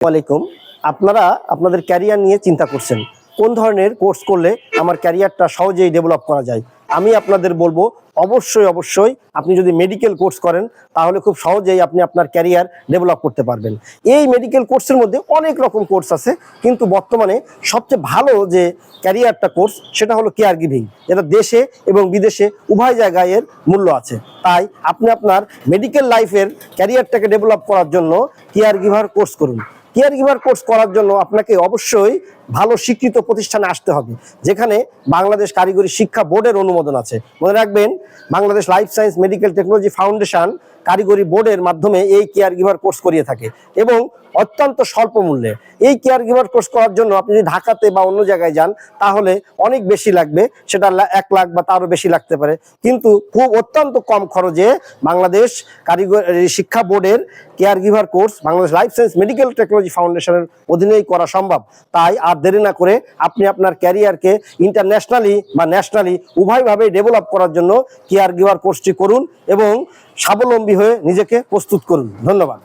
ওয়ালাইকুম। আপনারা আপনাদের ক্যারিয়ার নিয়ে চিন্তা করছেন, কোন ধরনের কোর্স করলে আমার ক্যারিয়ারটা সহজেই ডেভেলপ করা যায়। আমি আপনাদের বলবো অবশ্যই আপনি যদি মেডিকেল কোর্স করেন তাহলে খুব সহজেই আপনি আপনার ক্যারিয়ার ডেভেলপ করতে পারবেন। এই মেডিকেল কোর্সের মধ্যে অনেক রকম কোর্স আছে, কিন্তু বর্তমানে সবচেয়ে ভালো যে ক্যারিয়ারটা কোর্স সেটা হলো কেয়ার গিভিং, যেটা দেশে এবং বিদেশে উভয় জায়গায় এর মূল্য আছে। তাই আপনি আপনার মেডিকেল লাইফের ক্যারিয়ারটাকে ডেভেলপ করার জন্য কেয়ার গিভার কোর্স করুন। কেয়ার গিভার কোর্স করার জন্য আপনাকে অবশ্যই ভালো স্বীকৃত প্রতিষ্ঠানে আসতে হবে, যেখানে বাংলাদেশ কারিগরি শিক্ষা বোর্ডের অনুমোদন আছে। মনে রাখবেন, Bangladesh life science medical technology foundation কারিগরি বোর্ডের মাধ্যমে এই কেয়ার গিভার কোর্স করিয়ে থাকে এবং অত্যন্ত স্বল্প মূল্যে। এই কেয়ার গিভার কোর্স করার জন্য আপনি যদি ঢাকাতে বা অন্য জায়গায় যান তাহলে অনেক বেশি লাগবে, সেটা 1 লাখ বা তারও বেশি লাগতে পারে, কিন্তু খুব অত্যন্ত কম খরচে বাংলাদেশ কারিগরি শিক্ষা বোর্ডের care giver course Bangladesh life science medical technology ফাউন্ডেশনের অধীনেই করা সম্ভব। তাই আর দেরি না করে আপনি আপনার ক্যারিয়ারকে ইন্টারন্যাশনালি বা ন্যাশনালি উভয়ভাবেই ডেভেলপ করার জন্য কেয়ার গিভার কোর্সটি করুন এবং স্বাবলম্বী হয়ে নিজেকে প্রস্তুত করুন। ধন্যবাদ।